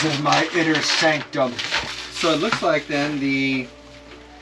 This is my inner sanctum. So it looks like then the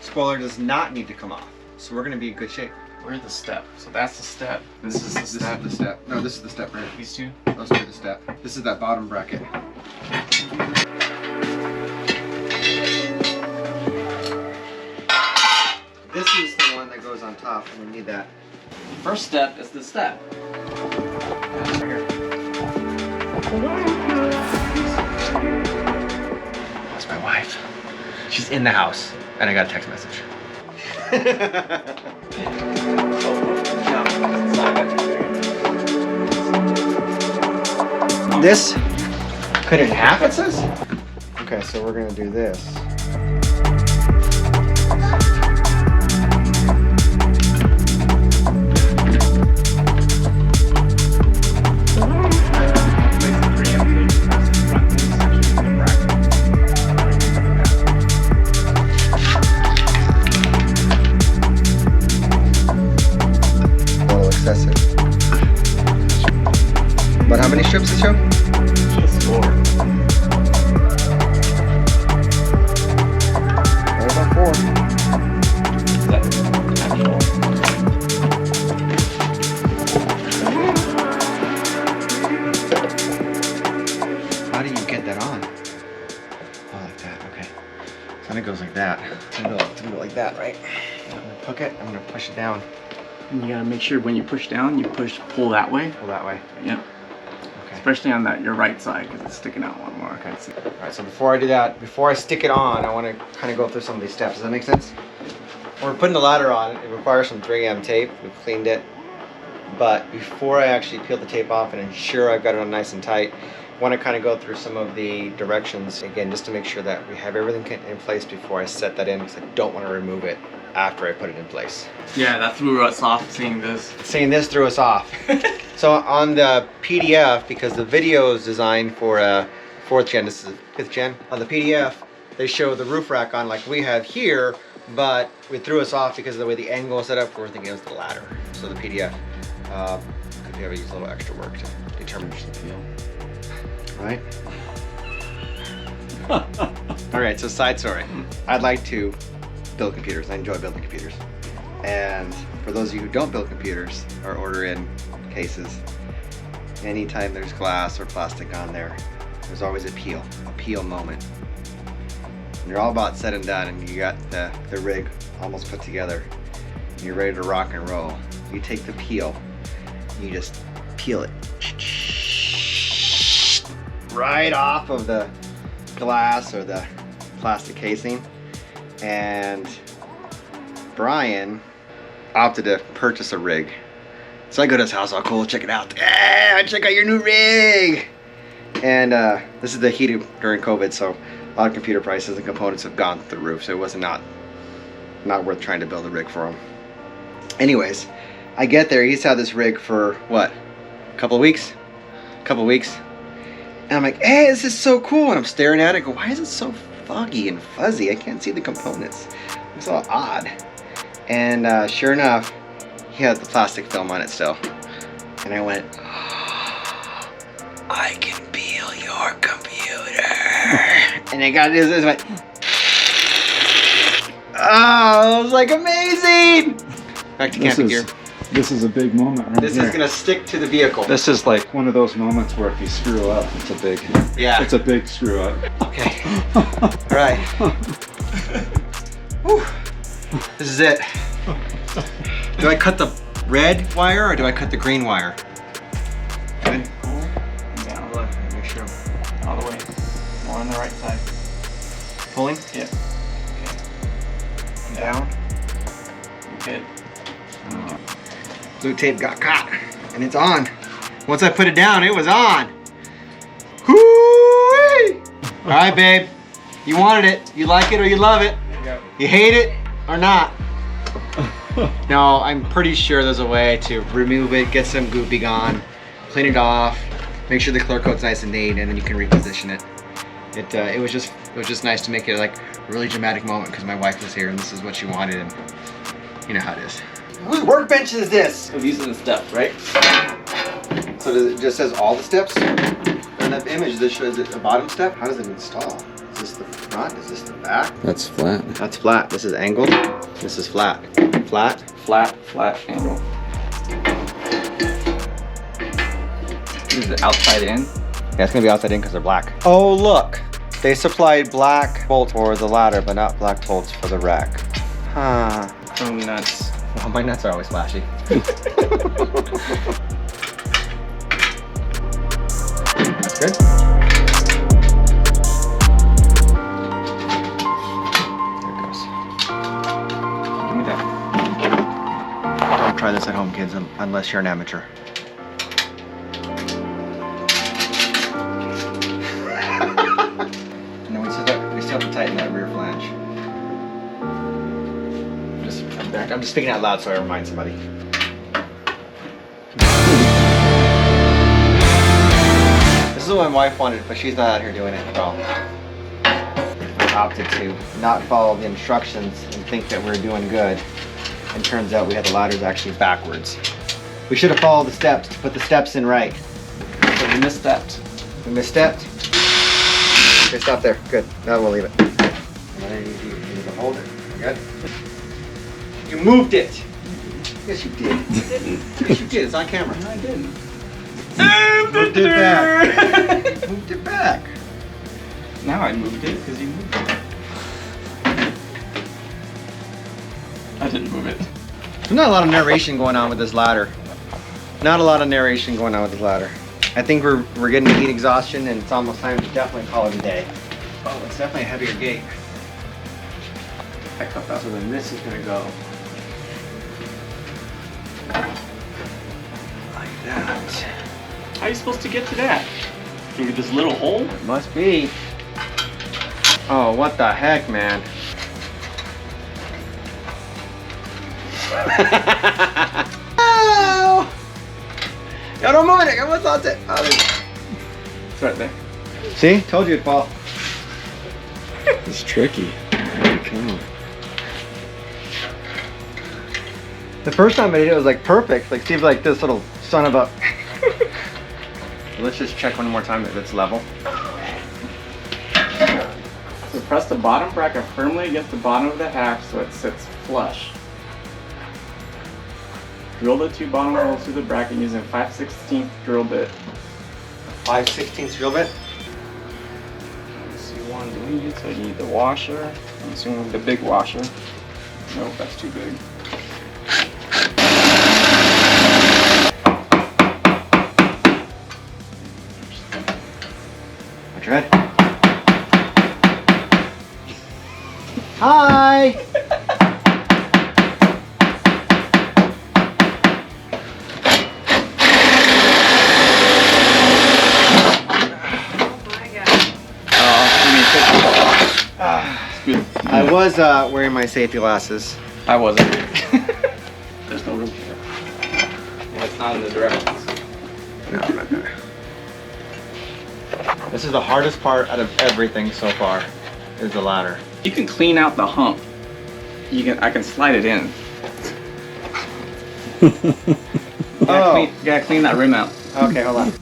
spoiler does not need to come off. So we're gonna be in good shape. Where's the step? So that's the step. This is the step. This is the step. No, this is the step right. These two? Those two are the step. This is that bottom bracket. This is the one that goes on top, and we need that. First step is the step. That's right here. That's my wife. She's in the house, and I got a text message. This cut it in half, it says? Okay, so we're gonna do this. But how many strips does it show? Just 4. What about 4? That's actual. How do you get that on? Oh, like that, okay. Kind of goes like that. It's gonna go like that, right? I'm gonna hook it, I'm gonna push it down. And you gotta make sure when you push down, you pull that way. Pull that way. Yep. Okay. Especially on your right side because it's sticking out a lot more. Okay. Alright, so before I do that, before I stick it on, I want to kind of go through some of these steps. Does that make sense? When we're putting the ladder on, it requires some 3M tape. We've cleaned it. But before I actually peel the tape off and ensure I've got it on nice and tight, I want to kind of go through some of the directions, again, just to make sure that we have everything in place before I set that in, because I don't want to remove it after I put it in place. Yeah, that threw us off seeing this. Seeing this threw us off. So on the PDF, because the video is designed for 4th gen, this is 5th gen, on the PDF, they show the roof rack on like we have here, but it threw us off because of the way the angle is set up. We're thinking it was the ladder. So the PDF could be able to use a little extra work to determine the feel. Right? Alright, so side story. I'd like to build computers. I enjoy building computers. And for those of you who don't build computers or order in cases, anytime there's glass or plastic on there, there's always a peel moment. When you're all about said and done and you got the rig almost put together and you're ready to rock and roll, you take the peel, you just peel it right off of the glass or the plastic casing. And Brian opted to purchase a rig. So I go to his house, all cool, check it out. Yeah, check out your new rig. And this is the heat during COVID, so a lot of computer prices and components have gone through the roof, so it was not worth trying to build a rig for him. Anyways, I get there, he's had this rig for what? A couple of weeks? And I'm like, hey, this is so cool. And I'm staring at it, go, why is it so foggy and fuzzy? I can't see the components. It's all odd. And sure enough, he had the plastic film on it still. And I went, oh, I can peel your computer. And I got this went, oh, it was like amazing. Back to camping gear. This is a big moment right This here. is gonna stick to the vehicle. This is like one of those moments where if you screw up, it's a big screw up. Okay. All right. Whew. This is it. Do I cut the red wire or do I cut the green wire? Good. Down. Look, make sure. All the way. More on the right side. Pulling? Yeah. Okay. Down. Good. Blue tape got caught and it's on. Once I put it down, it was on. Hoo-wee! All right, babe. You wanted it. You like it or you love it. There you go. You hate it or not. No, I'm pretty sure there's a way to remove it, get some goopy gone, clean it off, make sure the clear coat's nice and neat, and then you can reposition it. It was just nice to make it like a really dramatic moment because my wife was here and this is what she wanted, and you know how it is. Whose workbench is this? So these are the steps, right? So does it just says all the steps? the image, this shows it the bottom step. How does it install? Is this the front? Is this the back? That's flat. That's flat. This is angled. This is flat. Flat. Flat, angle. Is it outside in? Yeah, it's gonna be outside in because they're black. Oh look, they supplied black bolts for the ladder, but not black bolts for the rack. Huh. Oh, nuts. Well, my nuts are always flashy. That's good. There it goes. Give me that. Don't try this at home, kids, unless you're an amateur. And then we still have to tighten that rear flange. I'm just speaking out loud so I remind somebody. This is what my wife wanted, but she's not out here doing it at all. I opted to not follow the instructions and think that we're doing good. And turns out we had the ladders actually backwards. We should have followed the steps to put the steps in right. So we misstepped. We misstepped. Okay, stop there. Good. Now we'll leave it. And then you need to hold it. Good. You moved it. Yes, you did. Yes, you did. It's on camera. No, I didn't. Moved it back. Moved it back. Now I moved it because you moved it. I didn't move it. There's not a lot of narration going on with this ladder. Not a lot of narration going on with this ladder. I think we're getting to heat exhaustion, and it's almost time to definitely call it a day. Oh, it's definitely a heavier gate. So then this is gonna go like that. How are you supposed to get to that? Through this little hole? It must be. Oh, what the heck, man. Oh! Yo, don't move it. What's on it? Oh, It's right there. see? Told you it'd fall. It's tricky. Come on. The first time I did it was like perfect. Like, see if like this little son of a... Let's just check one more time if it's level. So press the bottom bracket firmly against the bottom of the haft so it sits flush. Drill the 2 bottom holes through the bracket using a 5/16 drill bit. 5/16 drill bit? So you want to lead, so you need the washer. I'm assuming the big washer. Nope, that's too big. Watch your head. Hi! I was wearing my safety glasses. I wasn't. There's no room here. Well, it's not in the directions. No, I'm not gonna. This is the hardest part out of everything so far, is the ladder. You can clean out the hump. I can slide it in. You gotta clean that rim out. Okay, hold on.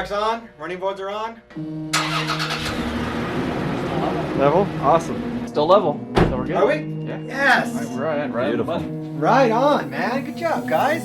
On, running boards are on. Level? Awesome. Still level. So we're good. Are we? Yeah. Yes! We're right on the button. Right on, man. Good job, guys.